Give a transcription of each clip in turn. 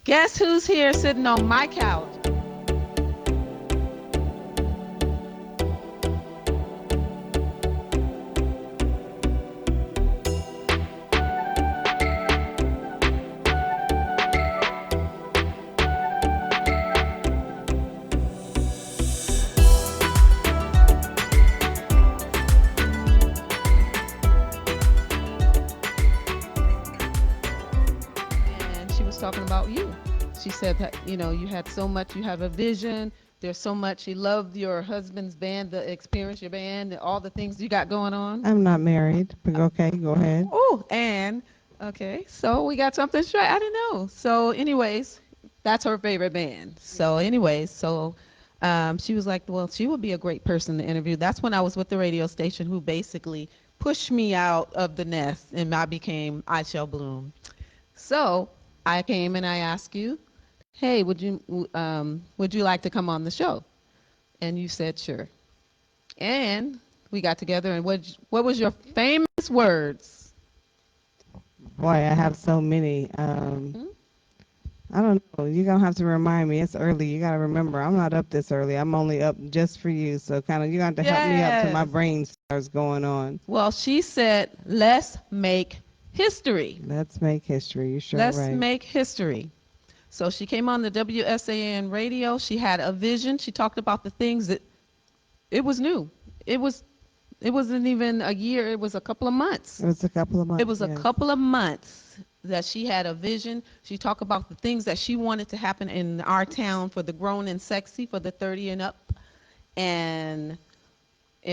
Guess who's here sitting on my couch? And she was talking about you. She said that, you had so much, you have a vision. There's so much. She loved your husband's band, the experience, your band, and all the things you got going on. I'm not married, but okay, go ahead. Oh, and okay, so we got something straight. I didn't know. So, anyways, that's her favorite band. So, anyways, she was like, well, she would be a great person to interview. That's when I was with the radio station who basically pushed me out of the nest and I became I Shall Bloom. So, I came and I asked you, hey, would you like to come on the show? And you said sure. And we got together and what was your famous words? Boy, I have so many. Hmm? I don't know. You're going to have to remind me. It's early. You got to remember, I'm not up this early. I'm only up just for you. So kind of, you're going to have to help me up till my Yes. brain starts going on. Well, she said, let's make history. Let's make history. You're sure Let's right. make history. So she came on the WSAN radio. She had a vision. She talked about the things that it was new. It was it wasn't even a year. It was a couple of months. It was a couple of months. It was a yes. couple of months that she had a vision. She talked about the things that she wanted to happen in our town for the grown and sexy, for the 30 and up. And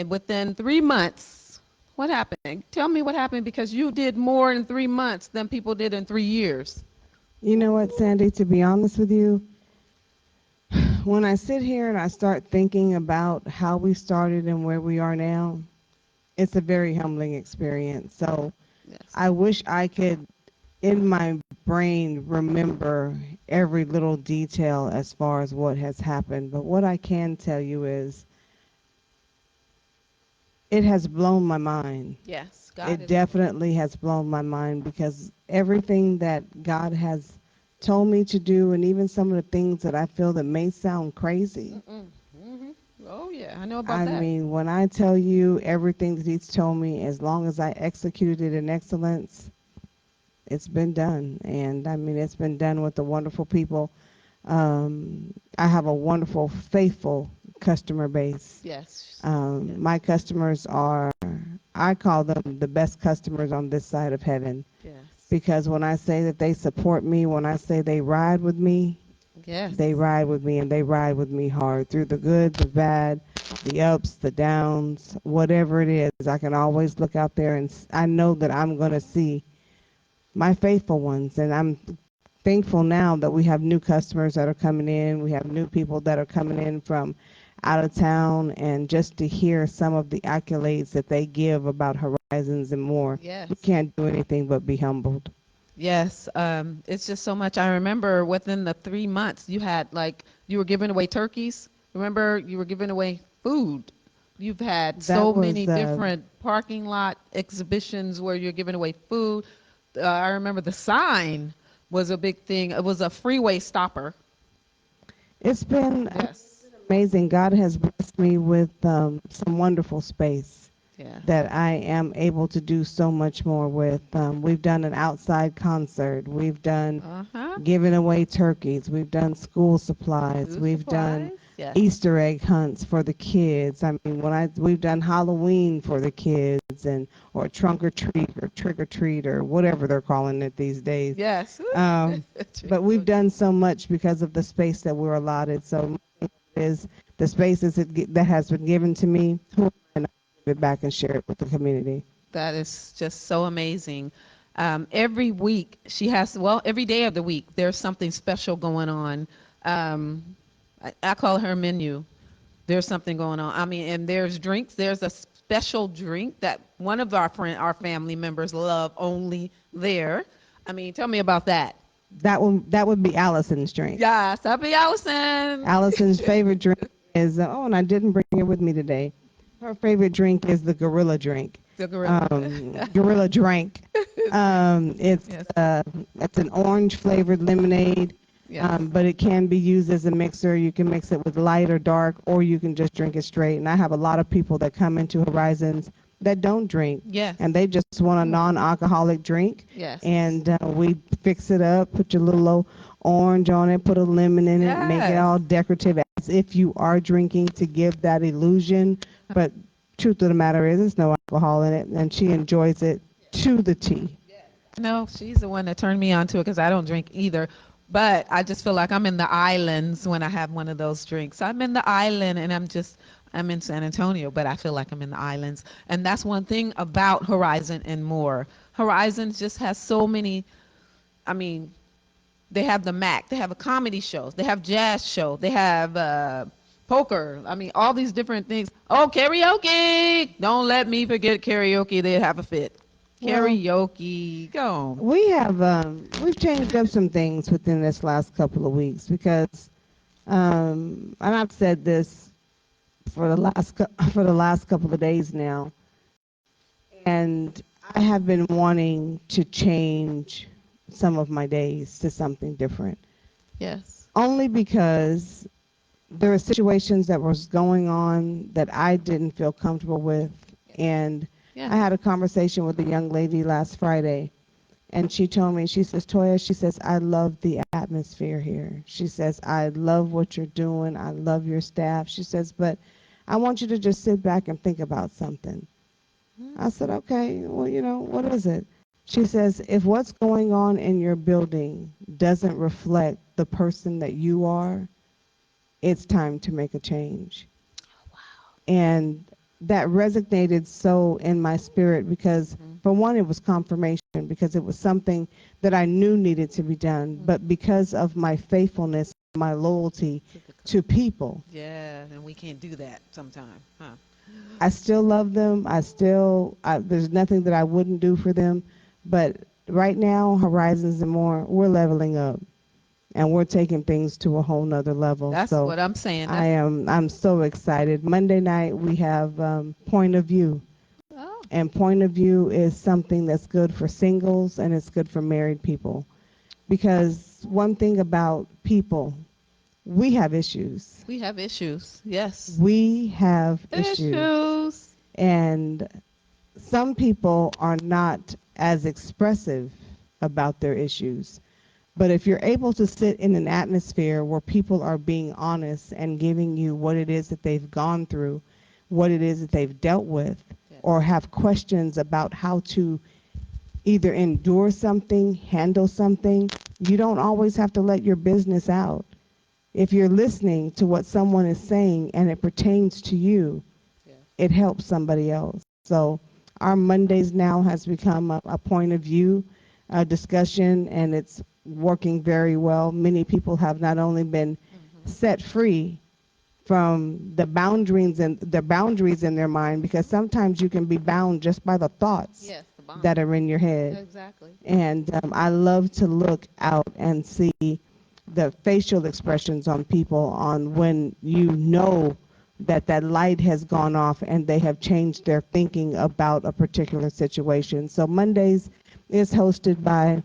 within 3 months, what happened? Tell me what happened because you did more in 3 months than people did in 3 years. You know what, Sandy, to be honest with you, when I sit here and I start thinking about how we started and where we are now, it's a very humbling experience. So Yes. I wish I could, in my brain, remember every little detail as far as what has happened. But what I can tell you is it has blown my mind. Yes. God It is definitely has blown my mind because everything that God has told me to do, and even some of the things that I feel that may sound crazy. Mm-hmm. Oh yeah, I know about I that. mean, when I tell you everything that He's told me, as long as I execute it in excellence, it's been done. And I mean, it's been done with the wonderful people. I have a wonderful, faithful customer base. Yes. My customers are, I call them the best customers on this side of heaven. Yes. Because when I say that they support me, when I say they ride with me, Yes. they ride with me and they ride with me hard through the good, the bad, the ups, the downs, whatever it is. I can always look out there and I know that I'm going to see my faithful ones. And I'm thankful now that we have new customers that are coming in. We have new people that are coming in from out of town, and just to hear some of the accolades that they give about Horizons and more, Yes. we can't do anything but be humbled. Yes. It's just so much. I remember within the 3 months, you were giving away turkeys. Remember, you were giving away food. You've had so That many was different parking lot exhibitions where you're giving away food. I remember the sign was a big thing. It was a freeway stopper. it's been Yes. amazing. God has blessed me with some wonderful space Yeah. that I am able to do so much more with. We've done an outside concert. We've done Uh-huh. giving away turkeys. We've done school supplies. Food We've done supplies. Yes. Easter egg hunts for the kids. I mean, we've done Halloween for the kids, and or trunk or treat or trick or treat or whatever they're calling it these days. Yes. Um, but we've done so much because of the space that we're allotted. So is the spaces that has been given to me, who am I not to give it back and share it with the community? That is just so amazing. Every week every day of the week, there's something special going on. I call her menu. There's something going on. I mean, and there's drinks. There's a special drink that one of our family members love only there. I mean, tell me about that. That would be Allison's drink. Yes, happy Allison. Allison's favorite drink is and I didn't bring it with me today. Her favorite drink is the gorilla drink. The gorilla. Gorilla drink. It's Yes. it's an orange flavored lemonade Yes. But it can be used as a mixer. You can mix it with light or dark, or you can just drink it straight. And I have a lot of people that come into Horizons that don't drink, Yes. and they just want a non-alcoholic drink. Yes. And we fix it up, put your little orange on it, put a lemon in it, make it Yes. all decorative as if you are drinking to give that illusion. But truth of the matter is, there's no alcohol in it, and she enjoys it to the T. No, she's the one that turned me on to it because I don't drink either. But I just feel like I'm in the islands when I have one of those drinks. I'm in the island and I'm in San Antonio, but I feel like I'm in the islands. And that's one thing about Horizon and more. Horizon just has so many, I mean, they have the Mac, they have a comedy shows, they have jazz show, they have poker. I mean, all these different things. Oh, karaoke! Don't let me forget karaoke. They have a fit. Well, Karaoke, go on. we've changed up some things within this last couple of weeks because and I've said this for the for the last couple of days now, and I have been wanting to change some of my days to something different. Yes. Only because there were situations that was going on that I didn't feel comfortable with, and Yeah. I had a conversation with a young lady last Friday. And she told me, she says, Toya, she says, I love the atmosphere here. She says, I love what you're doing. I love your staff. She says, but I want you to just sit back and think about something. I said, okay, well, what is it? She says, if what's going on in your building doesn't reflect the person that you are, it's time to make a change. And that resonated so in my spirit because, for one, it was confirmation because it was something that I knew needed to be done. But because of my faithfulness, my loyalty to people, Yeah, and we can't do that sometime, huh? I still love them. There's nothing that I wouldn't do for them. But right now, Horizons and more, we're leveling up and we're taking things to a whole nother level. That's So what I'm saying. I'm so excited. Monday night we have Point of View, Oh, and Point of View is something that's good for singles and it's good for married people. Because one thing about people, we have issues. we have issues. Yes. We have issues. Issues. And some people are not as expressive about their issues. But if you're able to sit in an atmosphere where people are being honest and giving you what it is that they've gone through, what it is that they've dealt with, Yes. or have questions about how to either endure something, handle something, you don't always have to let your business out. If you're listening to what someone is saying and it pertains to you, Yes. it helps somebody else. So our Mondays now has become a point of view discussion, and it's working very well. Many people have not only been set free from the boundaries in their mind, because sometimes you can be bound just by the thoughts Yes, the bond. that are in your head. Exactly. And I love to look out and see the facial expressions on people on when you know that that light has gone off and they have changed their thinking about a particular situation. So Mondays is hosted by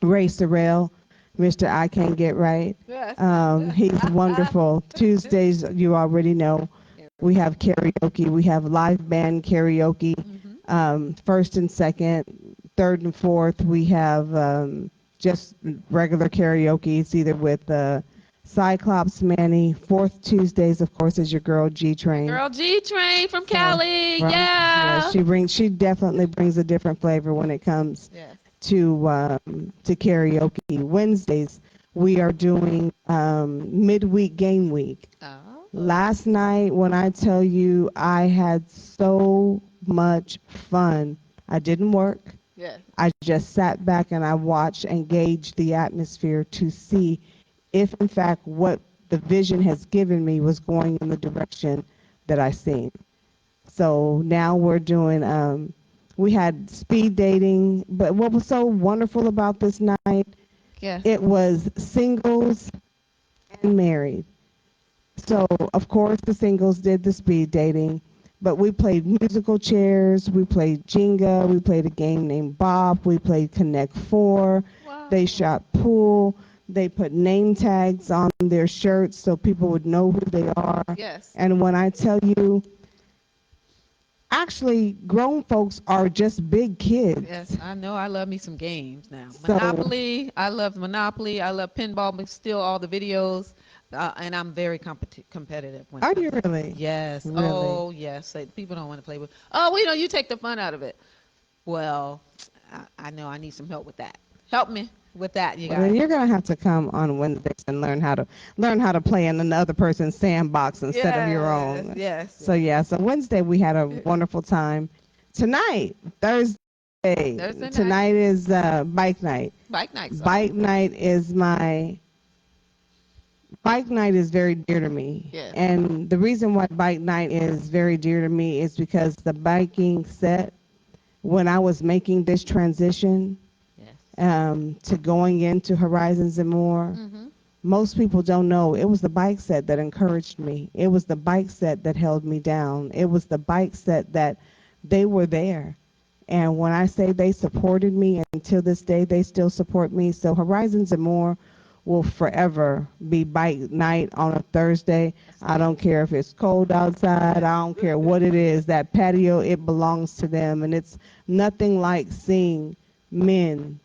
Ray Sorrell, Mr. I Can't Get Right. Yes. He's wonderful. Tuesdays, you already know, we have karaoke. We have live band karaoke. First and second, third and fourth, we have just regular karaoke. It's either with Cyclops Manny. Fourth Tuesdays, of course, is your girl G Train. Girl G Train from So, Cali. yeah, Yeah. she definitely brings a different flavor when it comes Yes. to karaoke. Wednesdays, we are doing midweek game week. Oh. Last night, when I tell you I had so much fun, I didn't work. Yes. I just sat back and I watched and gauged the atmosphere to see if, in fact, what the vision has given me was going in the direction that I seen. So now we're doing, we had speed dating, but what was so wonderful about this night, Yes. it was singles and married. So, of course, the singles did the speed dating, but we played musical chairs, we played Jenga, we played a game named Bob, we played Connect Four, Wow. they shot pool, They put name tags on their shirts so people would know who they are. Yes. And when I tell you, actually, grown folks are just big Yes, kids. I know. I love me some games now. So, Monopoly. I love Monopoly. I love pinball, but still all the videos. And I'm very competitive when it are comes you to. really? Yes. Really? Oh, yes. People don't want to play with. Oh, we know you take the fun out of it. Well, I know I need some help with that. Help me with that, you Well, then guys. you're gonna have to come on Wednesdays and learn how to play in another person's sandbox instead of your Yes, own. yes, So yes. yeah, so Wednesday we had a wonderful time. Tonight, Thursday, Thursday night, tonight is bike night. bike nights. Oh, Bike night is my Bike night is very dear to me. yes, And the reason why bike night is very dear to me is because the biking set, when I was making this transition yes. to going into Horizons and More, Mm-hmm. most people don't know it was the bike set that encouraged me. It was the bike set that held me down. It was the bike set that they were there. And when I say they supported me, and till this day, they still support me. So Horizons and More will forever be bike night on a Thursday. That's I good. don't care if it's cold outside. I don't care what it is. That patio, it belongs to them. And it's nothing like seeing men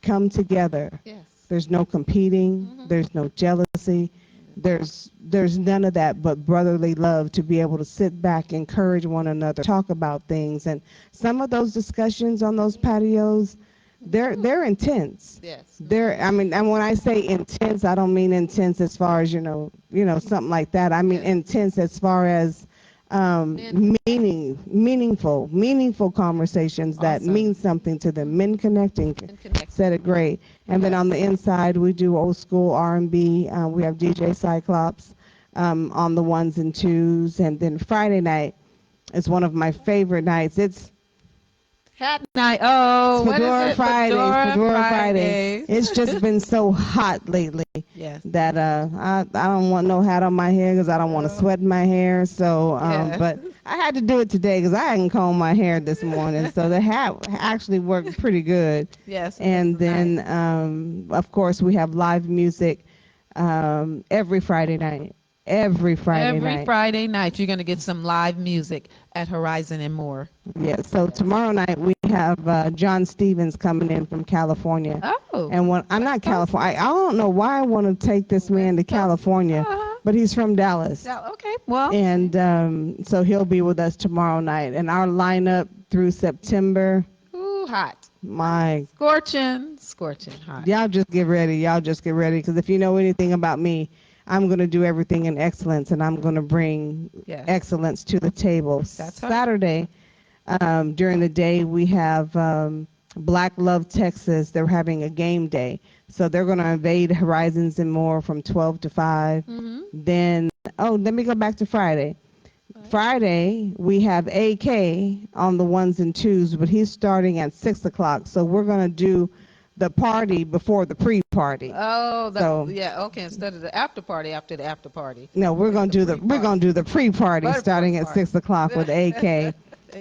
come together. Yes. There's no competing, Mm-hmm. there's no jealousy, there's none of that but brotherly love to be able to sit back, encourage one another, talk about things. And some of those discussions on those patios, they're intense. Yes. They're I mean, and when I say intense, I don't mean intense as far as, something like that. I mean Yes. intense as far as Men. meaningful conversations that Awesome. mean something to them. Men connecting, And connecting. said it great. And then Yes. on the inside, we do old school R&B. We have DJ Cyclops on the ones and twos. And then Friday night is one of my favorite nights. Hat night. Oh, It's what is Fedora it? Fridays. Fedora Fedora Friday. Fridays. It's just been so hot lately Yes. that I don't want no hat on my hair because I don't want to Oh, sweat in my hair. So, yes. but I had to do it today because I hadn't combed my hair this morning. So the hat actually worked pretty good. Yes, it looks And nice. then, of course, we have live music every Friday night. Every Friday Every night. Friday night, you're going to get some live music at Horizon and More. Yeah. So Yes. tomorrow night we have John Stevens coming in from California. Oh, And when I'm West not Coast? California, I don't know why I want to take this man West to Coast? California, Uh-huh. but he's from Dallas. Yeah, okay, well, And so he'll be with us tomorrow night. And our lineup through September, ooh, hot. my, Scorching hot. y'all just get ready. Y'all just get ready. Because if you know anything about me, I'm going to do everything in excellence and I'm going to bring Yes, excellence to the table. that's her. Saturday, during the day, we have Black Love Texas. They're having a game day. So they're going to invade Horizons and More from 12 to 5. Mm-hmm. Then, oh, let me go back to Friday. Friday, we have AK on the ones and twos, but he's starting at 6 o'clock. So we're going to do the party before the pre-party. Oh, So yeah, okay, instead of the after party, after the after party. no, we're It's going to do the we're pre-party. going to do the pre-party Butterparty starting at party. 6 o'clock with AK.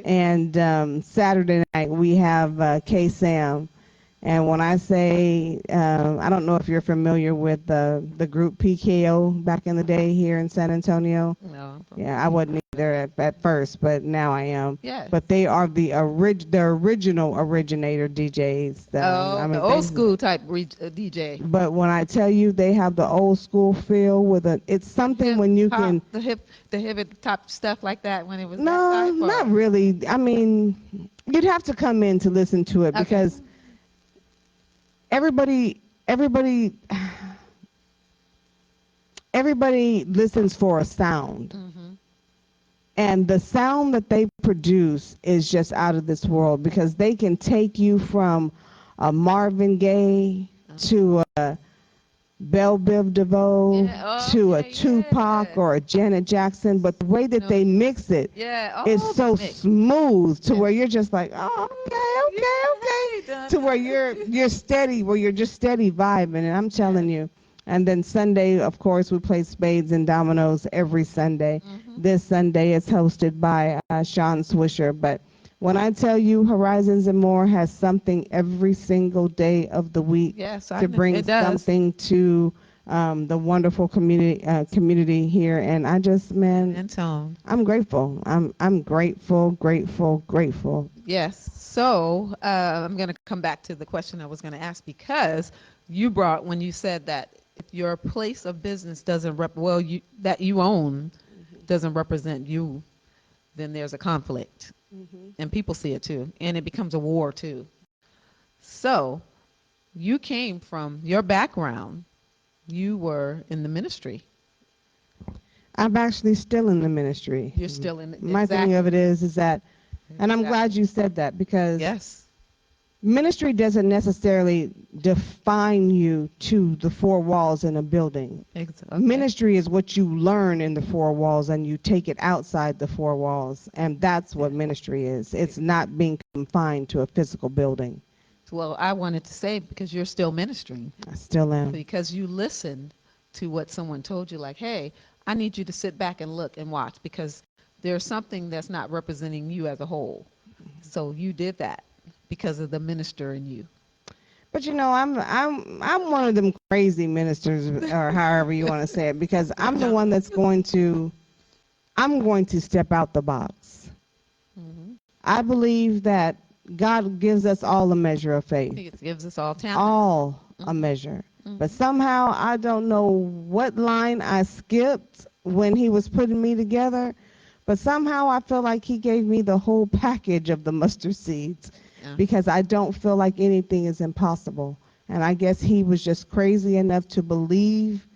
And Saturday night we have K Sam. And when I say, I don't know if you're familiar with the group PKO back in the day here in San Antonio. No. Yeah, I wasn't either at first, but now I am. Yes. But they are the original originator DJs. Oh, I the mean, old school type DJ. But when I tell you they have the old school feel it's something Hip when you hop, can. the hip top stuff like that when it was that No, type. not Or? really. I mean, you'd have to come in to listen to it Okay. because everybody everybody everybody listens for a sound. Mm-hmm. And the sound that they produce is just out of this world because they can take you from a Marvin Gaye to a Belle Biv DeVoe Yeah, to a okay, Tupac yeah. or a Janet Jackson, but the way that No. they mix it Yeah. is Oh, so mix. smooth to Yeah. where you're just like, oh, okay, to where you're steady, where you're just steady vibing. And I'm telling you. And then Sunday, of course, we play spades and dominoes every Sunday. Mm-hmm. This Sunday is hosted by Sean Swisher, but When I tell you Horizons and More has something every single day of the week Yes, I to know bring it does. something to the wonderful community here, and I just, man, And tone. I'm grateful. I'm grateful, grateful, grateful. Yes. So I'm going to come back to the question I was going to ask because you brought when you said that if your place of business doesn't well you that you own doesn't represent you, then there's a conflict, Hmm. and people see it too, and it becomes a war too. So you came from your background. You were in the ministry. I'm actually still in the ministry. You're still in My thing of exactly. it is that, and I'm glad Exactly. you said that because Yes. ministry doesn't necessarily define you to the four walls in a building. Okay. Ministry is what you learn in the four walls and you take it outside the four walls. And that's Yeah. what ministry is. It's not being confined to a physical building. Well, I wanted to say because you're still ministering, I still am. because you listened to what someone told you, like, hey, I need you to sit back and look and watch because there's something that's not representing you as a whole. So you did that because of the minister in you. But you know, I'm one of them crazy ministers or however you want to say it because I'm the one that's I'm going to step out the box. Hmm. I believe that God gives us all a measure of faith, He gives us all talent. all a Hmm. measure. But Hmm. somehow I don't know what line I skipped when he was putting me together, but somehow I feel like he gave me the whole package of the mustard seeds Yeah. because I don't feel like anything is impossible. And I guess he was just crazy enough to believe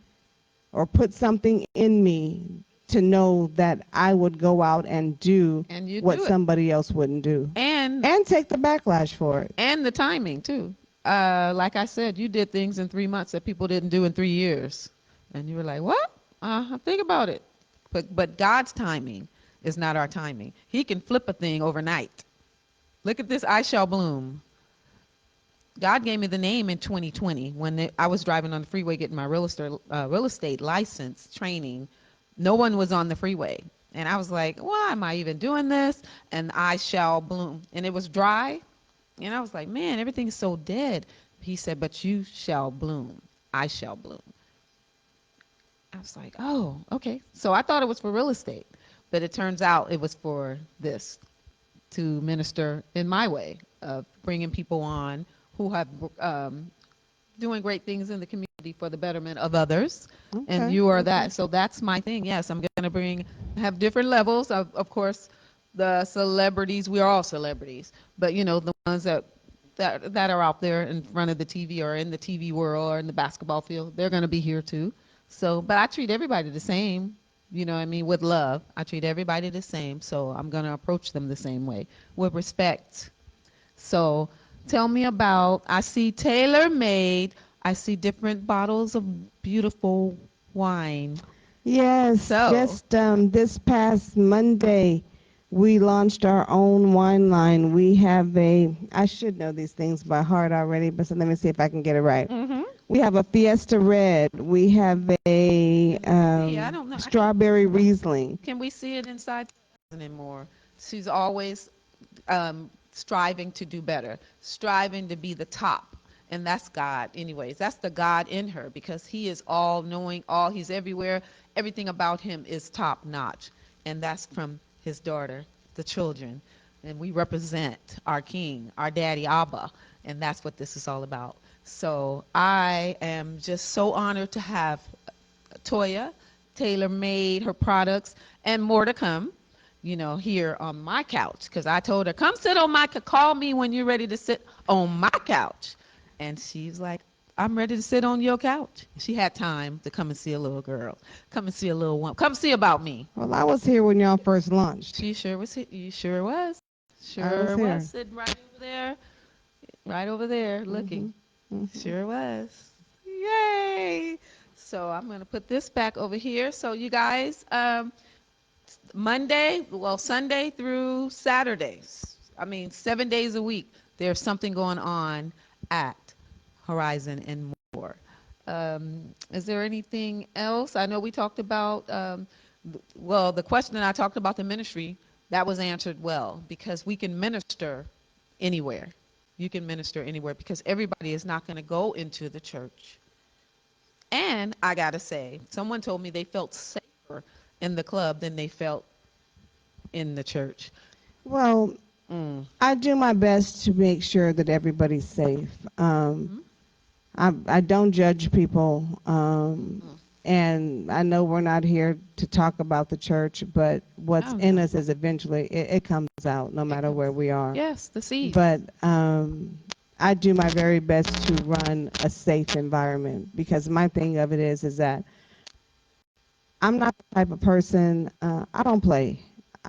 or put something in me to know that I would go out and do And you what do it. somebody else wouldn't do And and take the backlash for it. the timing too. Like I said, you did things in 3 months that people didn't do in 3 years, and you were like, "What? Think about it." But God's timing is not our timing. He can flip a thing overnight. Look at this. I shall bloom. God gave me the name in 2020 when I was driving on the freeway getting my real estate license training. No one was on the freeway, and I was like, "Why am I even doing this?" And I shall bloom, and it was dry. And I was like, man, everything is so dead. He said, but you shall bloom. I shall bloom. I was like, oh, okay. So I thought it was for real estate, but it turns out it was for this to minister in my way of bringing people on who have doing great things in the community for the betterment of others. And Okay, you are okay. that. So that's my thing. Yes, I'm going to have different levels of course, the celebrities, we are all celebrities, but the ones that are out there in front of the TV or in the TV world or in the basketball field, they're going to be here too. So, but I treat everybody the same, what I mean, with love. I treat everybody the same. So I'm going to approach them the same way with respect. So tell me about, I see tailor made, I see different bottles of beautiful wine. Yes, So, just this past Monday, we launched our own wine line. We have I should know these things by heart already, but so let me see if I can get it right. mm-hmm. We have a Fiesta Red. We have a Let me see. I don't know. strawberry Riesling. Can we see it inside anymore? She's always striving to do better, striving to be the top. And that's God, anyways. That's the God in her because He is all knowing, He's everywhere. Everything about Him is top notch. And that's from His daughter, the children. And we represent our King, our Daddy Abba. And that's what this is all about. So I am just so honored to have Toya tailor made her products and more to come, here on my couch. Because I told her, come sit on call me when you're ready to sit on my couch. And she's like, I'm ready to sit on your couch. She had time to come and see a little girl, come and see a little one, come see about me. Well, I was here when y'all first launched. She sure was, you sure was, I was sure was here. sitting right over there looking. Mhm. Mhm. Sure was. Yay! So I'm going to put this back over here. So you guys, Sunday through Saturdays, I mean, 7 days a week, there's something going on at Horizon and more. Is there anything else? I know we talked about, the question that I talked about the ministry. that was answered well because we can minister anywhere. You can minister anywhere because everybody is not going to go into the church. And I got to say, someone told me they felt safer in the club than they felt in the church. Well, Mm. I do my best to make sure that everybody's safe. Mhm. I don't judge people, Mm. and I know we're not here to talk about the church, but what's Oh in no. us is eventually it comes out, no It matter comes. where we are. Yes, the seed. But I do my very best to run a safe environment because my thing of it is that I'm not the type of person. I don't play.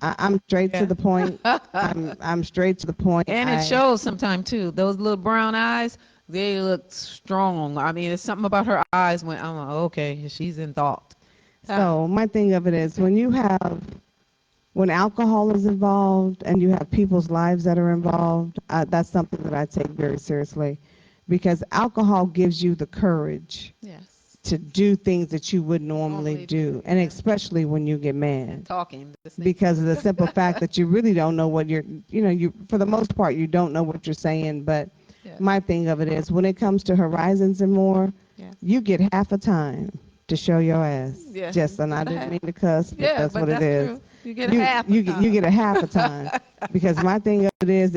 I'm straight to Yeah. the point. I'm straight to the point. And it shows sometime too. Those little brown eyes, they look strong. I mean, it's something about her eyes when I'm like, okay, she's in thought. Huh. So my thing of it is when alcohol is involved and you have people's lives that are involved, that's something that I take very seriously, because alcohol gives you the courage Yes. to do things that you would normally Normally do. do, and Yeah. especially when you get And mad, talking the same. because of the simple fact that you really don't know what you for the most part you don't know what you're saying. But Yes. my thing of it is when it comes to horizons and more, Yes. you get half a time to show your ass. Yes. You Just, and I get a didn't half. mean to cuss, but Yeah, that's but what it that's is. true. You get You half a you get you time. get a half a time, because my thing of it is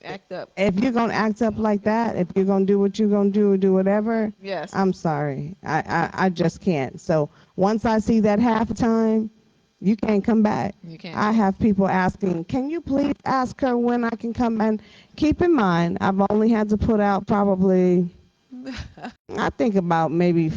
Act up. if you're gonna act up like that, if you're gonna do what you're gonna do whatever, Yes. I'm sorry, I just can't. So once I see that half a time, you can't come back. You can't I go. have people asking, can you please ask her when I can come? And keep in mind, I've only had to put out probably, I think about maybe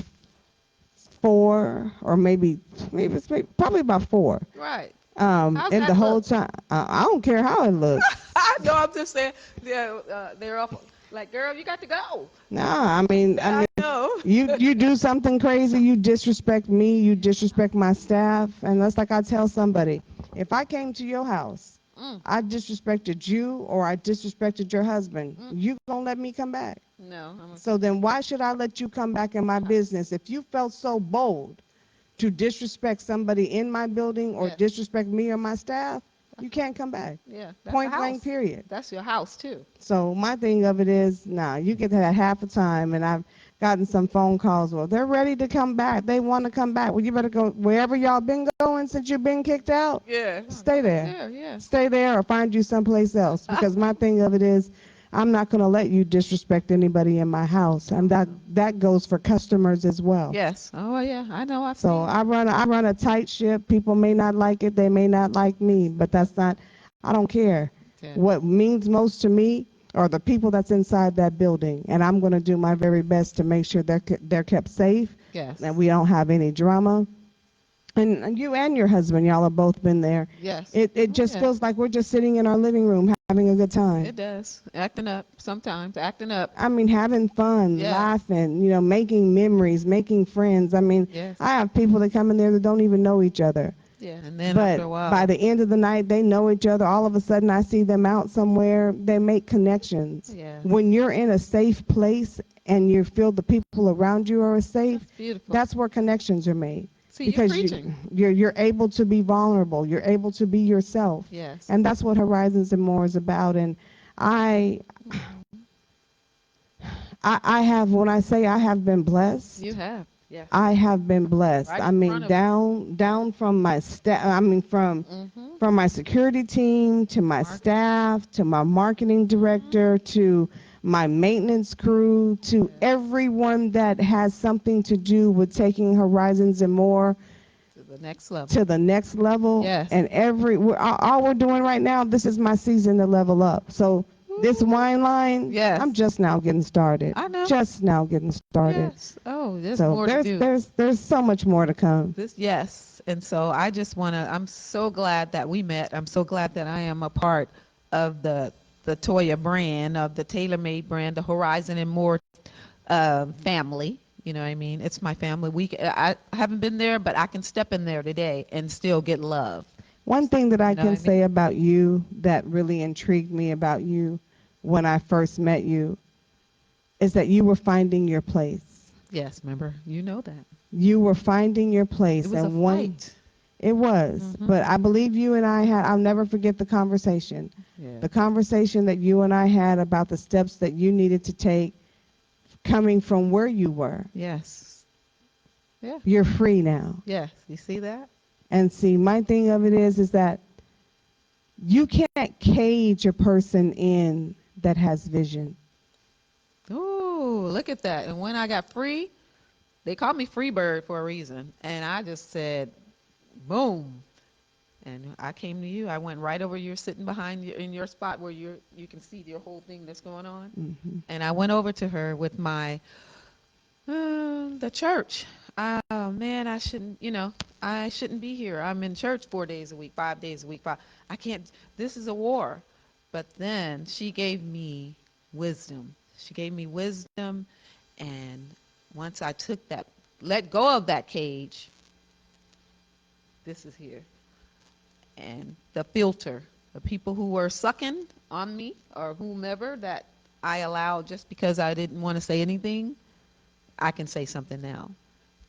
four, or probably about four. Right. How's And the that whole look? time, I don't care how it looks. I know. I'm just saying. They're off. Like, girl, you got to go. Nah, I mean, I know. you do something crazy, you disrespect me, you disrespect my staff, and that's like I tell somebody, if I came to your house, Mm, I disrespected you or I disrespected your husband, mm. you gonna let me come back? No, I'm So then why should I let you come back in my business? If you felt so bold to disrespect somebody in my building or yeah, disrespect me or my staff, you can't come back. yeah. That's a Point blank, house. period. That's your house too. So my thing of it is, nah, you get that half a time, and I've gotten some phone calls. Well, they're ready to come back. They want to come back. Well, you better go wherever y'all been going since you've been kicked out. Yeah. Stay Go there. there. Yeah. Stay there, or find you someplace else. Because my thing of it is, I'm not gonna let you disrespect anybody in my house, and that goes for customers as well. Yes. Oh yeah. I know. I've So seen. I run a tight ship. People may not like it. They may not like me, but that's not. I don't care. Yeah. What means most to me are the people that's inside that building, and I'm going to do my very best to make sure they're kept safe, Yes. and we don't have any drama. And you and your husband, y'all have both been there. Yes. It Oh just yeah. feels like we're just sitting in our living room having a good time. It does. Acting up sometimes. Acting up. I mean, having fun, Yeah. laughing, making memories, making friends. I mean, Yes. I have people that come in there that don't even know each other. Yeah. And then after But a by while. the end of the night, they know each other. All of a sudden, I see them out somewhere. They make connections. Yes. When you're in a safe place and you feel the people around you are safe, That's beautiful. that's where connections are made. See, you're Because preaching. you're able to be vulnerable. You're able to be yourself. Yes. And that's what Horizons and More is about. And I I have, when I say I have been You blessed, have. Yes. I have been blessed. Right I in mean, front of you. down from my staff. I mean, Mm-hmm. from my security team to my Marketing. staff to my marketing director to my maintenance crew to Yes. everyone that has something to do with taking Horizons and More To the next level. to the next level. Yes. And all we're doing right now, this is my season to level up. So this Woo. wine line, Yes. I'm just now getting started. I know. Just now getting started. Yes. Oh, there's So more to do. there's so much more to come. This, yes. And so I just want to, I'm so glad that we met. I'm so glad that I am a part of the Toya brand, of the TaylorMade brand, the Horizon and More family. You know what I mean? It's my family. I haven't been there, but I can step in there today and still get love. One thing that I You know can what I mean? say about you that really intrigued me about you when I first met you is that you were finding your place. Yes, remember? You know that. You were finding your It place, was a and one fight. It was. Mm-hmm. But I believe you and I had, I'll never forget the conversation. Yeah. The conversation that you and I had about the steps that you needed to take coming from where you were. Yes. Yeah. You're free now. Yes. You see that? And see, my thing of it is that you can't cage a person in that has vision. Ooh, look at that. And when I got free, they called me Freebird for a reason. And I just said, boom. And I came to you. I went right over. You're sitting behind you in your spot where you can see your whole thing that's going on. Hmm. And I went over to her with my the church. Oh man, I shouldn't. I shouldn't be here. I'm in church 4 days a week, 5 days a week. I can't. This is a war. But then she gave me wisdom. She gave me wisdom, and once I took that, let go of that cage. This is here, and the filter, the people who were sucking on me or whomever that I allowed just because I didn't want to say anything. I can say something now.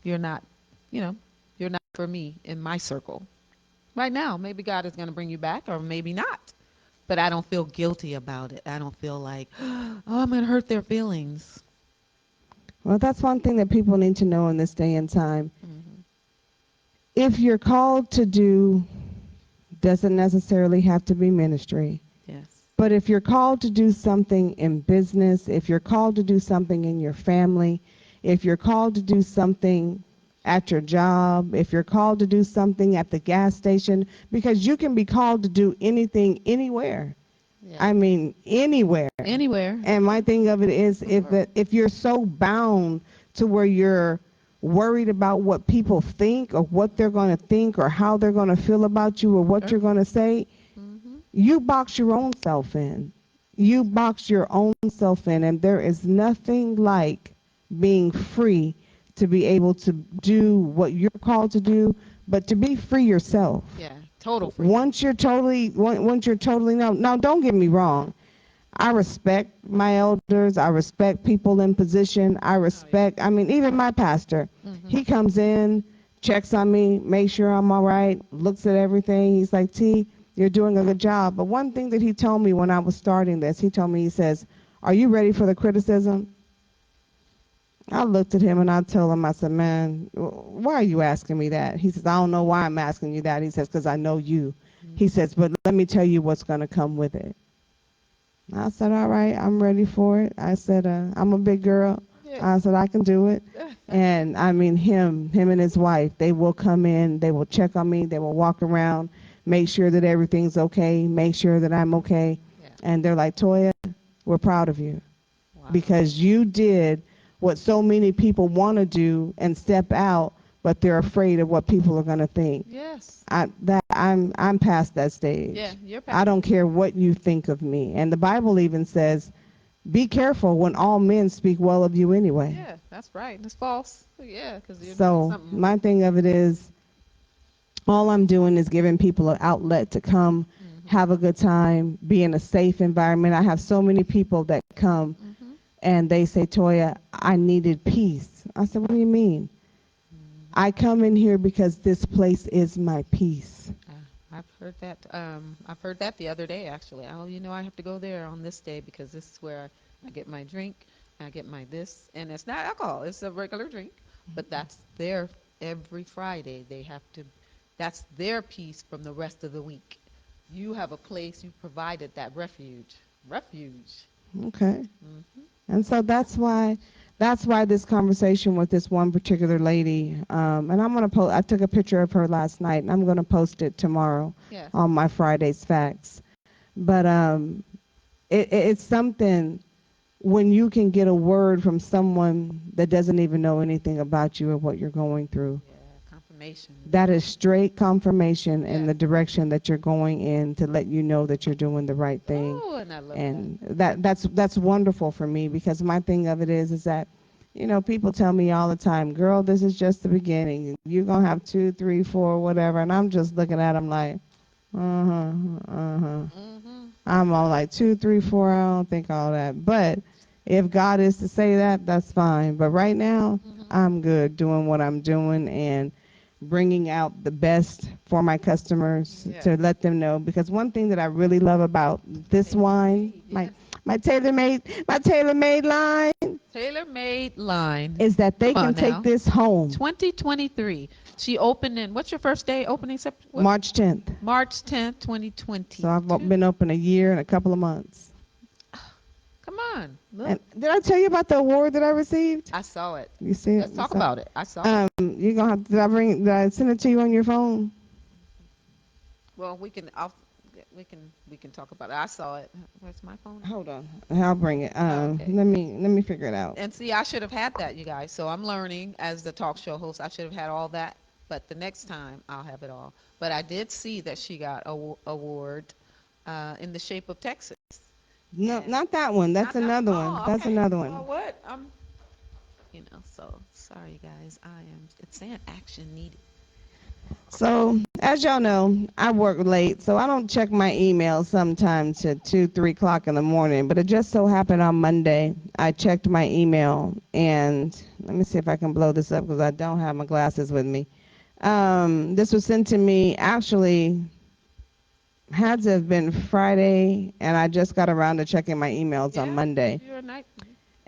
You're not, you know, you're not for me in my circle. Right now, maybe God is going to bring you back or maybe not. But I don't feel guilty about it. I don't feel like, oh, I'm going to hurt their feelings. Well, that's one thing that people need to know in this day and time. Mm-hmm. If you're called to do, doesn't necessarily have to be ministry. Yes. But if you're called to do something in business, if you're called to do something in your family, if you're called to do something at your job, if you're called to do something at the gas station, because you can be called to do anything anywhere. Yeah. I mean, anywhere. Anywhere. And my thing of it is if you're so bound to where you're worried about what people think or what they're going to think or how they're going to feel about you or what you're going to say, Mm-hmm. you box your own self in. You box your own self in, and there is nothing like being free to be able to do what you're called to do, but to be free yourself. Yeah. Total freedom. Once you're totally now don't get me wrong. I respect my elders. I respect people in position. I Oh yeah. respect, I mean, even my pastor. Mm-hmm. He comes in, checks on me, makes sure I'm all right, looks at everything. He's like, T, you're doing a good job. But one thing that he told me when I was starting this, he told me, he says, are you ready for the criticism? I looked at him and I told him, I said, man, why are you asking me that? He says, I don't know why I'm asking you that. He says, because I know you. He Mm-hmm. says, but let me tell you what's going to come with it. I said, all right, I'm ready for it. I said, I'm a big girl. Yeah. I said, I can do it. And I mean, him and his wife, they will come in, they will check on me, they will walk around, make sure that everything's okay, make sure that I'm okay. Yeah. And they're like, Toya, we're proud of you Wow. because you did what so many people want to do and step out, but they're afraid of what people are going to think. Yes. I'm past that Yeah. stage. You're I past. don't care what you think of me. And the Bible even says, be careful when all men speak well of you anyway. Yeah. That's right. It's false. Yeah, because you're doing So something. my thing of it is, all I'm doing is giving people an outlet to come, Mm-hmm. have a good time, be in a safe environment. I have so many people that come Mm-hmm. and they say, Toya, I needed peace. I said, what do you mean? I come in here because this place is my peace. I've heard that. I've heard that the other day, actually. Oh, I have to go there on this day because this is where I get my drink, I get my this, and it's not alcohol. It's a regular drink, but that's their every Friday. They have to. That's their piece from the rest of the week. You have a place. You provided that refuge. Refuge. Okay. Hmm. And so that's why this conversation with this one particular lady, and I'm gonna post. I took a picture of her last night, and I'm gonna post it tomorrow Yes. on my Friday's Facts. But it's something when you can get a word from someone that doesn't even know anything about you or what you're going through. Yeah. Confirmation. That is straight confirmation in Yeah. the direction that you're going in to let you know that you're doing the right thing. Oh, and I love that. And that's wonderful for me because my thing of it is that people tell me all the time, girl, this is just the beginning, you're gonna have 2 3 4 whatever, and I'm just looking at them like, uh-huh. Mm-hmm. I'm all like 2 3 4, I don't think all that, but if God is to say that, that's fine, but right now Mm-hmm. I'm good doing what I'm doing. And bringing out the best for my customers Yes. to let them know. Because one thing that I really love about this wine, Yes. my tailor made line, Tailor made line. is that they Come can on take now. this home 2023. She opened in, what's your first day opening? What? March 10th. March 10th, So I've 2022. been open a year and a couple of months. Come on. And Look. did I tell you about the award that I received? I saw it. You see it? Let's You talk saw it? about it. I saw it. You're gonna have to, did I send it to you on your phone? Well, we can talk about it. I saw it. Where's my phone at? Hold on. I'll bring it. Okay. Let me figure it out. And see, I should have had that, you guys. So I'm learning as the talk show host. I should have had all that, but the next time I'll have it all. But I did see that she got a award in the shape of Texas. No, And not that one. That's not that. another one. Oh, That's okay. another Well, one. what? So sorry, guys. It's saying action needed. So, as y'all know, I work late, so I don't check my email sometimes to 2, 3 o'clock in the morning. But it just so happened on Monday, I checked my email, and let me see if I can blow this up because I don't have my glasses with me. This was sent to me actually had to have been Friday, and I just got around to checking my emails on Yeah, Monday. you're a night.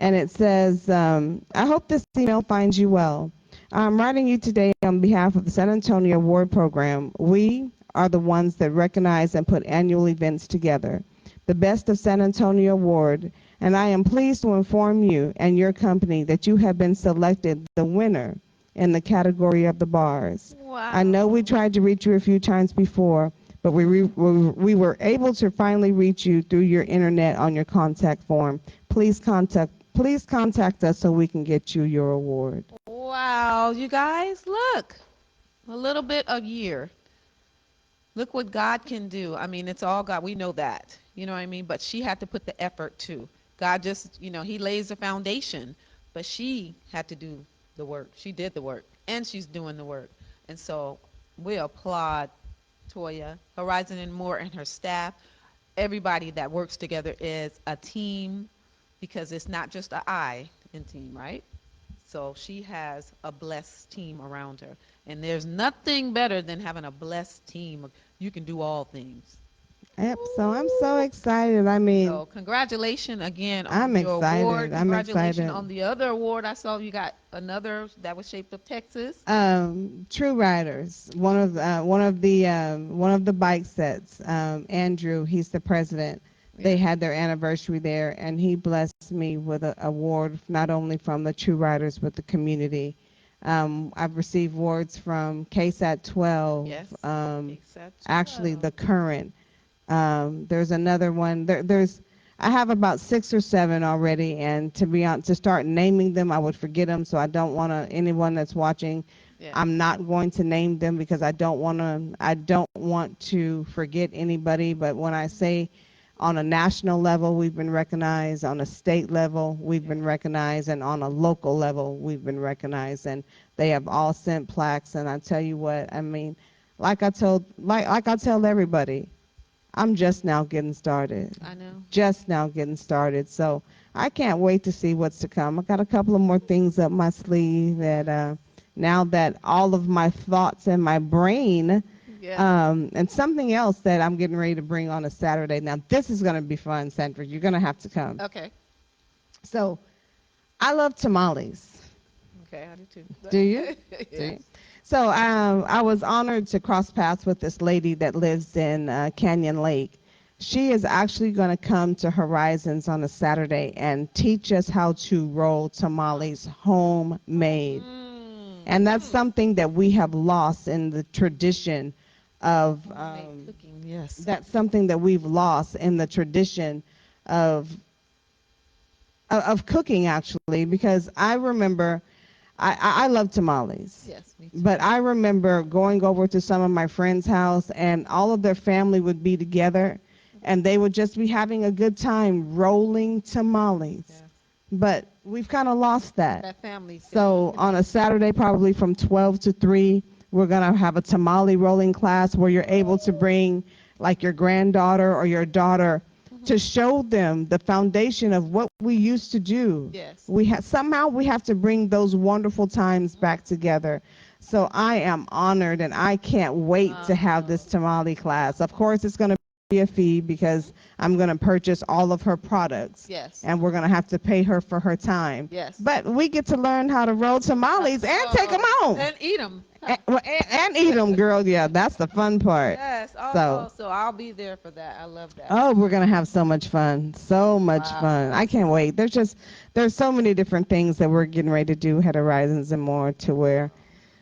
And it says, I hope this email finds you well. I'm writing you today on behalf of the San Antonio Award Program. We are the ones that recognize and put annual events together. The Best of San Antonio Award, and I am pleased to inform you and your company that you have been selected the winner in the category of the bars. I know we Wow. tried to reach you a few times before, but we were able to finally reach you through your internet on your contact form. Please contact us so we can get you your award. Wow, you guys, look. A little bit a year. Look what God can do. I mean, it's all God. We know that. You know what I mean? But she had to put the effort too. God just, he lays the foundation, but she had to do the work. She did the work, and she's doing the work. And so we applaud Toya, Horizon and More, and her staff. Everybody that works together is a team because it's not just a I in team, right? So she has a blessed team around her. And there's nothing better than having a blessed team. You can do all things. Yep, so I'm so Woo! excited. I mean, So congratulations again on I'm your award. excited. I'm Congratulations excited. on the other award. I saw you got another that was shaped of Texas. True Riders, one of the bike sets. Andrew, he's the president. They Yeah. had their anniversary there, and he blessed me with an award not only from the True Riders but the community. I've received awards from KSAT 12, Yes. Except actually the current. There's another one. I have about 6 or 7 already, and to start naming them, I would forget them. So I don't want to. Anyone that's watching, yeah. I'm not going to name them because I don't want to. I don't want to forget anybody. But when I say on a national level, we've been recognized. On a state level, we've been recognized, and on a local level, we've been recognized. And they have all sent plaques. And I tell you what, I mean, like I tell everybody. I'm just now getting started. I know. Just now getting started. So I can't wait to see what's to come. I got a couple of more things up my sleeve that now that all of my thoughts in my brain, Yes. and something else that I'm getting ready to bring on a Saturday. Now this is going to be fun, Sandra. You're going to have to come. Okay. So I love tamales. Okay, I do too. Do you? Yes. See? So I was honored to cross paths with this lady that lives in Canyon Lake. She is actually going to come to Horizons on a Saturday and teach us how to roll tamales homemade. And that's something that we have lost in the tradition of, Homemade cooking. Yes. that's something that we've lost in the tradition of, of cooking, actually, because I remember I love tamales. Yes, me too. But I remember going over to some of my friends' house, and all of their family would be together, and they would just be having a good time rolling tamales. Yeah. But we've kind of lost that. That family So on a Saturday, probably from 12 to 3, we're going to have a tamale rolling class where you're able to bring like your granddaughter or your daughter to show them the foundation of what we used to do. Yes. Somehow we have to bring those wonderful times back together. So I am honored and I can't wait to have Oh, this tamale class. Of course, it's going to be a fee because I'm going to purchase all of her products yes, and we're going to have to pay her for her time. yes. But we get to learn how to roll tamales and take them Oh, home and eat them. and eat them, girl. Yeah, that's the fun part. Yes. So, Oh, so I'll be there for that. I love that. oh, we're going to have so much fun. So much fun. Wow. I can't wait. There's so many different things that we're getting ready to do at Horizons and more to where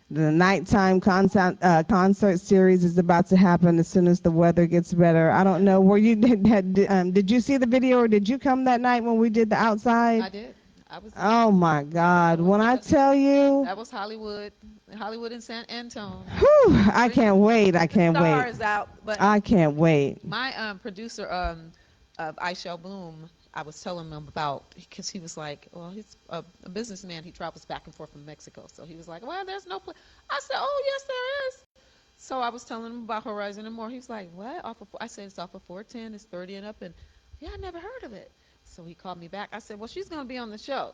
the nighttime concert series is about to happen as soon as the weather gets better. I don't know. Were you did you see the video or did you come that night when we did the outside? I did. I was there. Oh my I God! was When I there. tell you, That was Hollywood, Hollywood and San Antone. whew, I Bring can't wait. I the can't wait. stars out. But I can't wait. my producer of I Shall Bloom, I was telling him about because he was like, well, he's a businessman. He travels back and forth from Mexico, so he was like, well, there's no place. I said, oh yes, there is. So I was telling him about Horizon and More. He was like, what? Off of, I said it's off of 410. It's 30 and up, and yeah, I never heard of it. So he called me back. I said, well, she's gonna be on the show.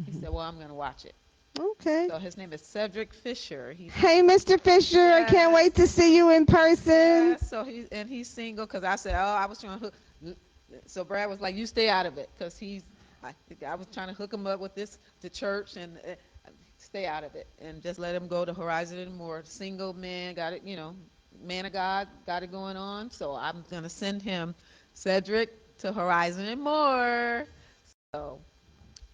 He Mhm. said, well, I'm gonna watch it. Okay. So his name is Cedric Fisher. He's Hey, Mr. Fisher, I can't yes, wait to see you in person. yes. So he's single because I said, oh, I was trying to hook. So Brad was like, you stay out of it because I, I was trying to hook him up with the church and stay out of it and just let him go to Horizon and More. Single man, got it, man of God, got it going on. So I'm gonna send him Cedric to Horizon and More. So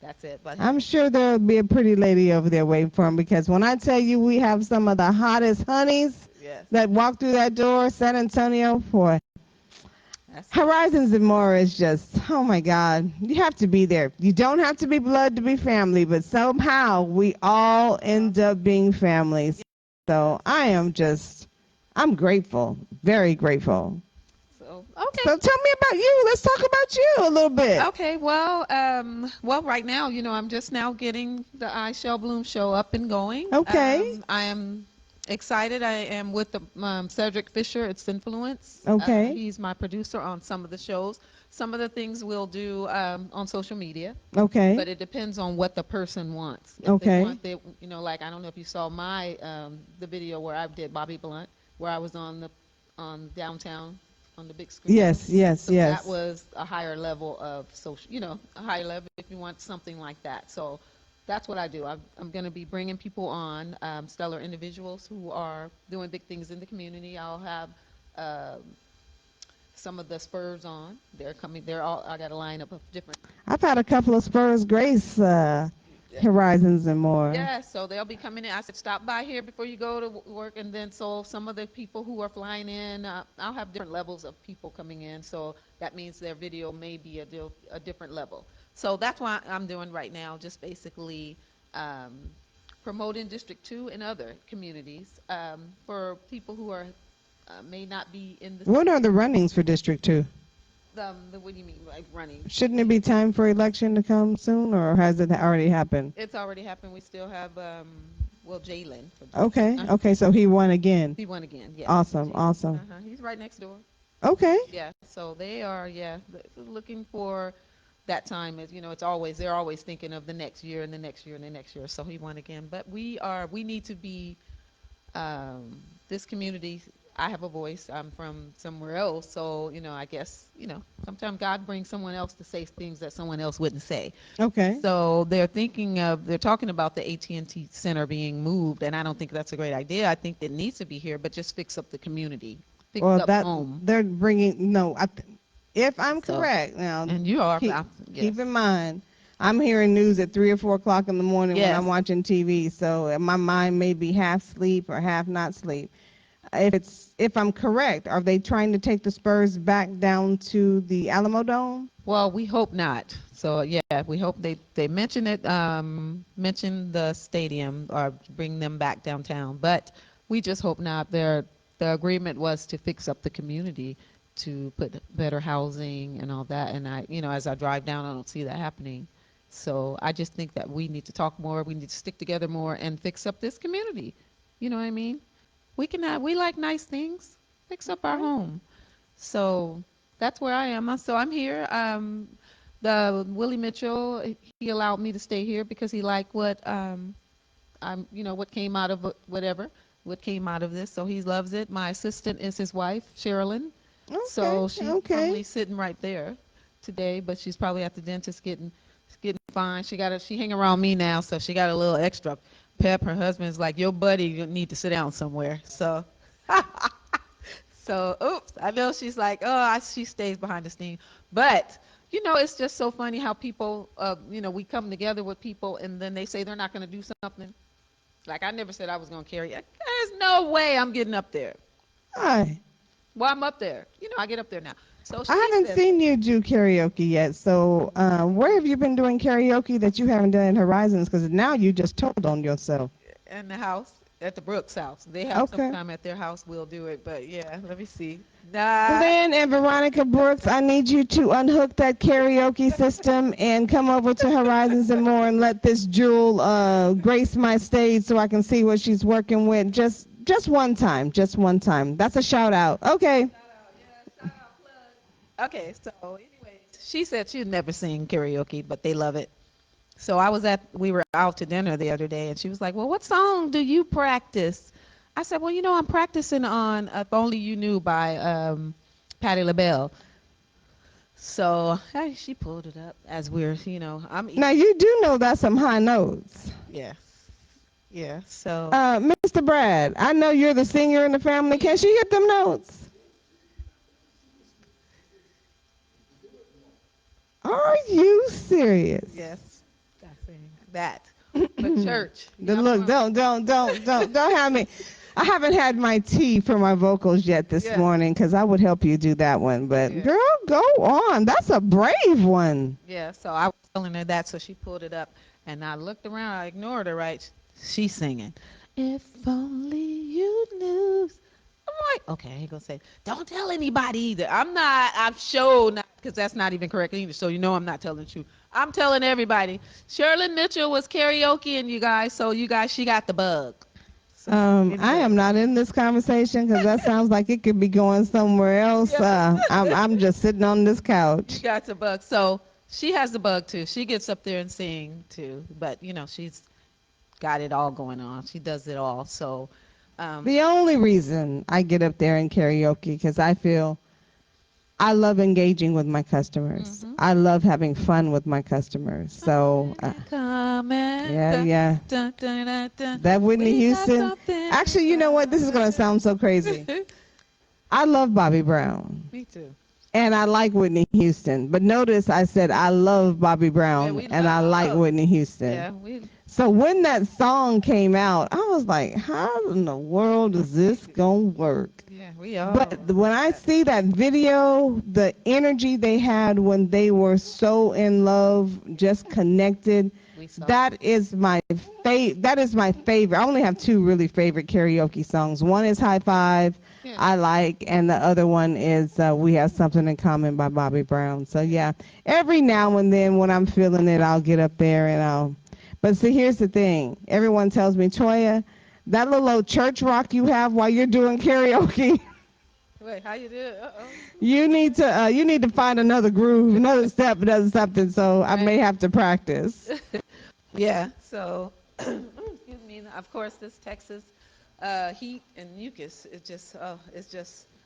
that's it. But I'm sure there'll be a pretty lady over there waiting for him because when I tell you we have some of the hottest honeys yes, that walk through that door, San Antonio, boy, that's it. Horizons and More is just, oh my God, you have to be there. You don't have to be blood to be family, but somehow we all end up being families. So I'm grateful, very grateful. So okay. So tell me about you. Let's talk about you a little bit. Okay, well, right now, I'm just now getting the I Shall Bloom show up and going. Okay, I am excited. I am with the Cedric Fisher. It's Influence. okay, He's my producer on some of the shows. Some of the things we'll do on social media, okay, but it depends on what the person wants. If they okay. want, like I don't know if you saw my the video where I did Bobby Blunt, where I was on downtown on the big screen. Yes, yes, So that yes. was a higher level of social, a higher level if you want something like that. So that's what I do. I'm going to be bringing people on, stellar individuals who are doing big things in the community. I'll have um some of the Spurs on. They're coming. They're all. I got a lineup of different. I've had a couple of Spurs Grace Horizons and More. Yeah, so they'll be coming in. I said, stop by here before you go to work. And then, so some of the people who are flying in, I'll have different levels of people coming in. So that means their video may be a different level. So that's what I'm doing right now, just basically um, promoting District 2 and other communities for people who are may not be in What are the runnings for District 2? what do you mean, like running? Shouldn't it be time for election to come soon, or has it already happened? It's already happened. We still have, well, Jalen. Okay, okay, so he won again. He won again. Yes. Awesome, Jalen. awesome. He's right next door. Okay, Yeah. So they are, yeah, looking for that time. Is it's always they're always thinking of the next year and the next year and the next year. So he won again. But we need to be this community. I have a voice. I'm from somewhere else, so I guess sometimes God brings someone else to say things that someone else wouldn't say. okay. So they're talking about the AT&T Center being moved, and I don't think that's a great idea. I think it needs to be here, but just fix up the community, fix Well, up that home. they're bringing no. If I'm So, correct, now and you are, keep yes, keep in mind, I'm hearing news at 3 or 4 o'clock in the morning when I'm yes. watching TV. So my mind may be half sleep or half not sleep. If I'm correct, are they trying to take the Spurs back down to the Alamo Dome? Well, we hope not. So yeah, we hope they mention it, mention the stadium or bring them back downtown. But we just hope not. The agreement was to fix up the community, to put better housing and all that. And as I drive down, I don't see that happening. So I just think that we need to talk more. We need to stick together more and fix up this community. You know what I mean? We like nice things. Fix up our Okay. home. So that's where I am. So I'm here. The Willie Mitchell, he allowed me to stay here because he liked what I'm, what came out of what came out of this. So he loves it. My assistant is his wife, Sherilyn. Okay, So she's okay. normally sitting right there today, but she's probably at the dentist getting fine. She hang around me now, so she got a little extra pep. Her husband's like, your buddy, you need to sit down somewhere. So so, oops, I know she's like, oh, she stays behind the scene. But, it's just so funny how people, we come together with people and then they say they're not going to do something. Like, I never said I was going to carry it. There's no way I'm getting up there. Hi. Well, I'm up there. I get up there now. So I she haven't says, seen you do karaoke yet. So, where have you been doing karaoke that you haven't done in Horizons? Because now you just told on yourself. in the house, at the Brooks house. They have Okay. sometime at their house, we'll do it. But yeah, let me see. Nah. Glenn and Veronica Brooks, I need you to unhook that karaoke system and come over to Horizons and More and let this jewel grace my stage so I can see what she's working with. Just one time. Just one time. That's a shout out. Okay. Okay, so anyways, she said she'd never sing karaoke, but they love it. So we were out to dinner the other day, and she was like, "Well, what song do you practice?" I said, "Well, I'm practicing on If Only You Knew by Patti LaBelle." So hey, she pulled it up as I'm Now eating. you do know that's some high notes. Yeah, yeah. So Mr. Brad, I know you're the singer in the family. Can she hit them notes? Are you serious? yes, that's that. But church, I'm Look, going. don't have me. I haven't had my tea for my vocals yet this Yeah, morning because I would help you do that one. But yeah. girl, go on. That's a brave one. Yeah, so I was telling her that, so she pulled it up, and I looked around. I ignored her. Right, she's singing. If only you knew. I'm like, okay, I ain't gonna say. Don't tell anybody either. I'm not. I'm sure not, because that's not even correct either. So I'm not telling the truth. I'm telling everybody. Shirley Mitchell was karaoke, and you guys. So you guys, she got the bug. So I anyway, am not in this conversation because that sounds like it could be going somewhere else. yeah, I'm just sitting on this you couch. got the bug. So she has the bug too. She gets up there and sing too, but she's got it all going on. She does it all. So, um, The only reason I get up there in karaoke because I feel I love engaging with my customers. mhm. I love having fun with my customers. So, Comment. yeah, Dun, yeah. dun, dun, dun, dun. That Whitney We got Houston. something in Actually, you know what? This is going to sound so crazy. common. I love Bobby Brown Me too. and I like Whitney Houston. But notice I said I love Bobby Yeah, Brown we and I like love. Whitney Houston. Yeah, we. So when that song came out, I was like, how in the world is this going to work? Yeah, we all. But when I see that video, the energy they had when they were so in love, just connected, We saw. that is my favorite. I only have two really favorite karaoke songs. One is High Five, Yeah. I like, and the other one is We Have Something in Common by Bobby Brown. So yeah, every now and then when I'm feeling it, I'll get up there and I'll. But see, here's the thing. Everyone tells me, Toya, that little old church rock you have while you're doing karaoke. Wait, how you do it? Uh oh. You need to find another groove, another step, another something. So I Right. may have to practice. Yeah. So, excuse me. Of course, this Texas heat and mucus. It's just.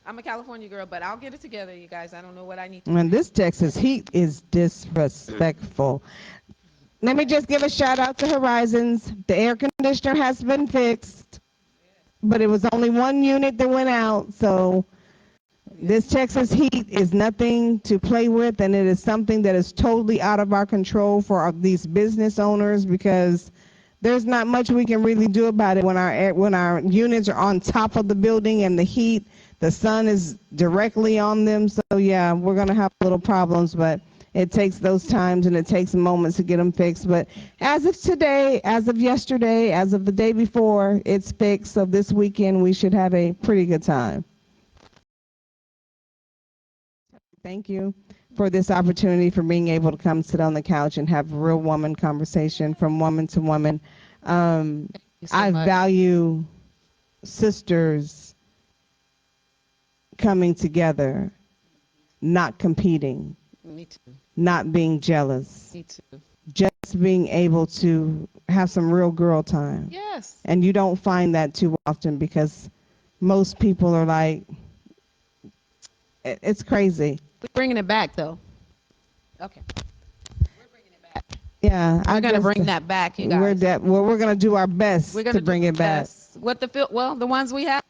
I'm a California girl, but I'll get it together, you guys. I don't know what I need to And drink. this Texas heat is disrespectful. Let me just give a shout out to Horizons. The air conditioner has been fixed, but it was only one unit that went out. So Yeah. this Texas heat is nothing to play with, and it is something that is totally out of our control for these business owners because there's not much we can really do about it when our units are on top of the building and the heat, the sun is directly on them. So yeah, we're gonna have little problems, but it takes those times and it takes moments to get them fixed. But as of today, as of yesterday, as of the day before, it's fixed. So this weekend we should have a pretty good time. Thank you for this opportunity for being able to come sit on the couch and have real woman conversation from woman to woman. Um, Thank you so I much. value sisters coming together, not competing, Me too. not being jealous, Me too. just being able to have some real girl time. Yes. And you don't find that too often because most people are like, it's crazy. We're bringing it back, though. Okay. Yeah, We're I going to just, bring that back, you we're guys. that, well, we're going to do our We're best going to to do bring our it back. best. What the well, the ones we have.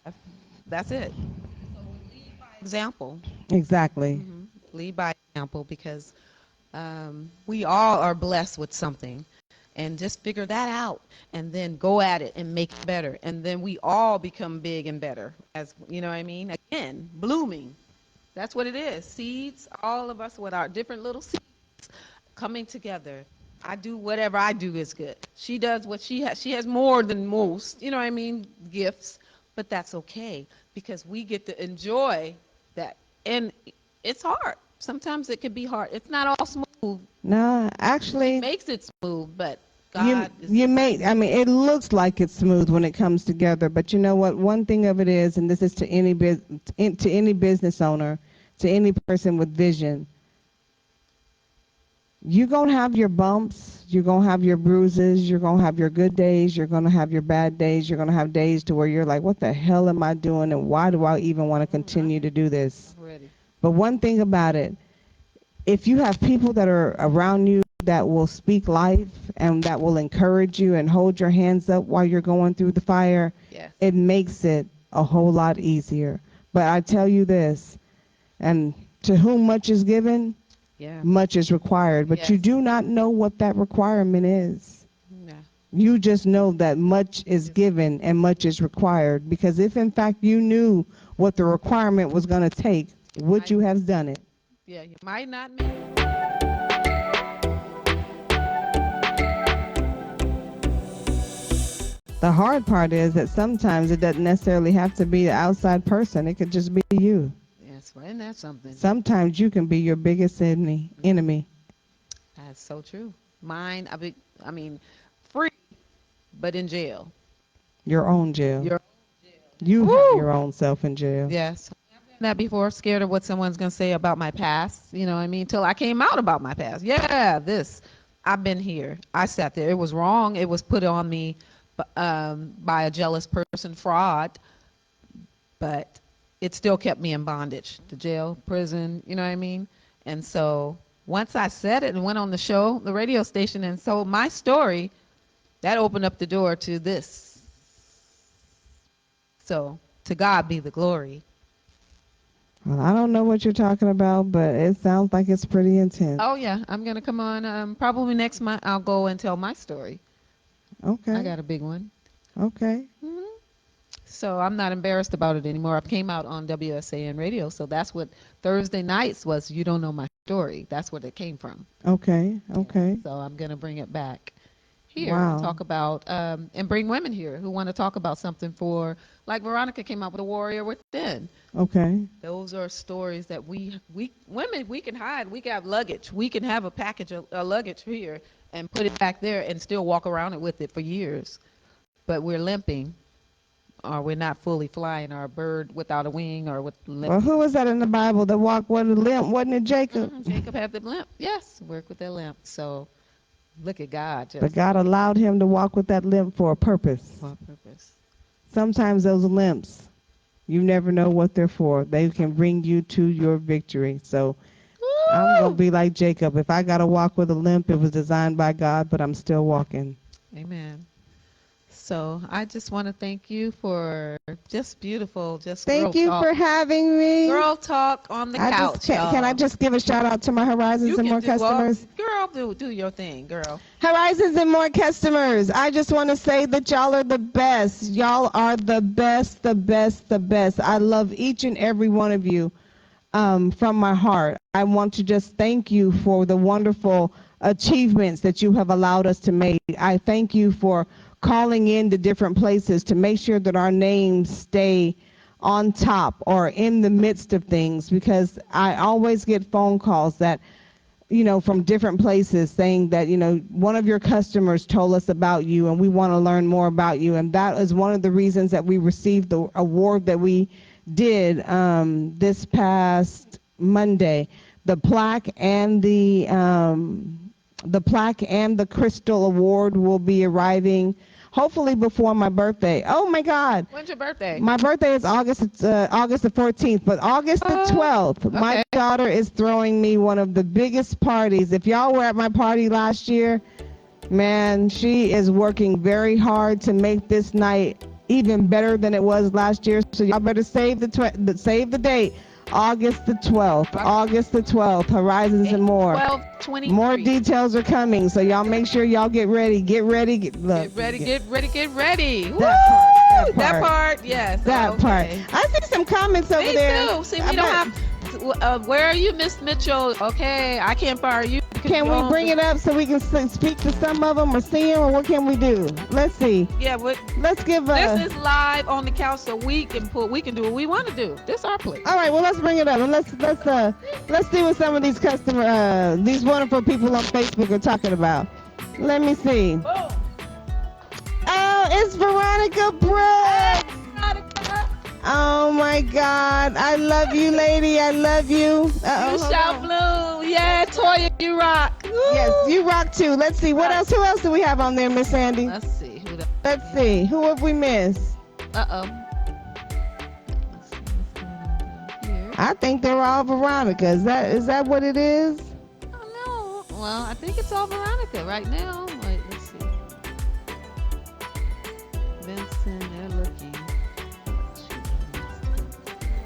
That's it. Example. Exactly. Lead by example because we all are blessed with something. And just figure that out and then go at it and make it better. And then we all become big and better. As you know what I mean? Again, blooming. That's what it is. Seeds, all of us with our different little seeds coming together. I do whatever I do is good. She does what she has. She has more than most, you know what I mean, gifts, but that's okay because we get to enjoy that. And it's hard. Sometimes it can be hard. It's not all smooth. No, She actually, makes it smooth, but you God is you may, I mean, it looks like it's smooth when it comes together, but you know what? One thing of it is, and this is to any to any business owner, to any person with vision, you're going to have your bumps, you're going to have your bruises, you're going to have your good days, you're going to have your bad days, you're going to have days to where you're like, what the hell am I doing and why do I even want to continue to do this? ready. But one thing about it, if you have people that are around you that will speak life and that will encourage you and hold your hands up while you're going through the fire, Yes. it makes it a whole lot easier. But I tell you this, and to whom much is given, Yeah. much is required, but you Yes. do not know what that requirement is. Yeah. You just know that much is given and much is required, because if in fact you knew what the requirement was going to take, would you have done it? Yeah. You might not make it. The hard part is that sometimes it doesn't necessarily have to be the outside person. It could just be you. Yes. Well, isn't that something? Sometimes you can be your biggest enemy. That's so true. Mine, I mean, free, but in jail. Your own jail. You're, You have woo! your own self in jail. Yes. That before, scared of what someone's going to say about my past. You know what I mean? Till I came out about my past. Yeah, this. I've been here. I sat there. It was wrong. It was put on me by a jealous person, fraud, but it still kept me in bondage. The jail, prison, you know what I mean? And so once I said it and went on the show, the radio station, and told my story, that opened up the door to this. So to God be the glory. Well, I don't know what you're talking about, but it sounds like it's pretty intense. Oh yeah, I'm gonna come on. Probably next month I'll go and tell my story. I Okay. got a big one. Okay. So I'm not embarrassed about it anymore. I came out on WSAN radio, so that's what Thursday nights was. You don't know my story. That's where it came from. Okay. Okay. So I'm gonna bring it back here and Wow. talk about and bring women here who want to talk about something for like Veronica came out with a warrior within. Okay. Those are stories that we women we can hide. We can have luggage. We can have a package of luggage here and put it back there and still walk around it with it for years. But we're limping, or we're not fully flying, or a bird without a wing, or with Well, limp. who was that in the Bible that walked with a limp? Wasn't it Jacob? Jacob had the limp. Yes, work with that limp. So look at God But just God allowed him to walk with that limp for a purpose. for a purpose. Sometimes those limps, you never know what they're for. They can bring you to your victory. So I'm going to Woo! be like Jacob. If I got to walk with a limp, it was designed by God, but I'm still walking. Amen. So I just want to thank you for just beautiful, just Thank you for having me. girl talk on the I just couch, y'all. can I just give a shout out to my Horizons You and can More do well, customers? girl. Do your thing, girl. Horizons and More customers. I just want to say that y'all are the best. Y'all are the best, the best, the best. I love each and every one of you from my heart. I want to just thank you for the wonderful achievements that you have allowed us to make. I thank you for calling in to different places to make sure that our names stay on top or in the midst of things, because I always get phone calls that, from different places saying that, one of your customers told us about you and we want to learn more about you. And that is one of the reasons that we received the award that we did this past Monday. The plaque and the The plaque and the crystal award will be arriving hopefully before my birthday. Oh my God. When's your birthday? My birthday is August the 14th, but August the 12th, my Okay. daughter is throwing me one of the biggest parties. If y'all were at my party last year, man, she is working very hard to make this night even better than it was last year. So y'all better save the date. August the 12th. August the 12th. Horizons and more. 12/23. More details are coming, so y'all make sure y'all get ready. Get ready. Look, Get ready, get ready, get ready. Woo! That part. That part, yes. That part. Okay. I see some comments over Me there. too. See, we don't have. Where are you, Miss Mitchell? Okay, I can't fire you. Can we bring it up so we can speak to some of them or see them, or what can we do? Let's see. Yeah, Let's give this is live on the couch, so we can do what we want to do. This is our place. All right, well, let's bring it up and let's see what some of these these wonderful people on Facebook are talking about. Let me see. Boom. Oh, it's Veronica Brooks. Oh my God, I love you, lady. I love you. You shout blue. Yeah, Toya, you rock. Woo. Yes, you rock too. Let's see. What else? Who else do we have on there, Miss Sandy? Let's see. Let's see. Who have we missed? I think they're all Veronica. Is that what it is? I don't know. Well, I think it's all Veronica right now. Wait, let's see. Vincent, they're looking.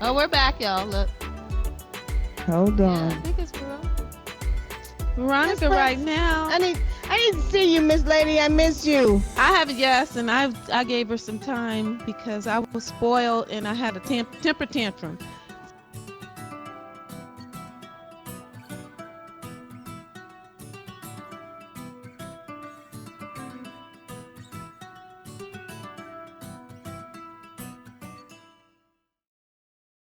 Oh, we're back, y'all. Look. Hold on. Yeah, I think it's Veronica. Veronica right now. I need to see you, Miss Lady. I miss you. I have a yes, and I gave her some time because I was spoiled and I had a temper tantrum.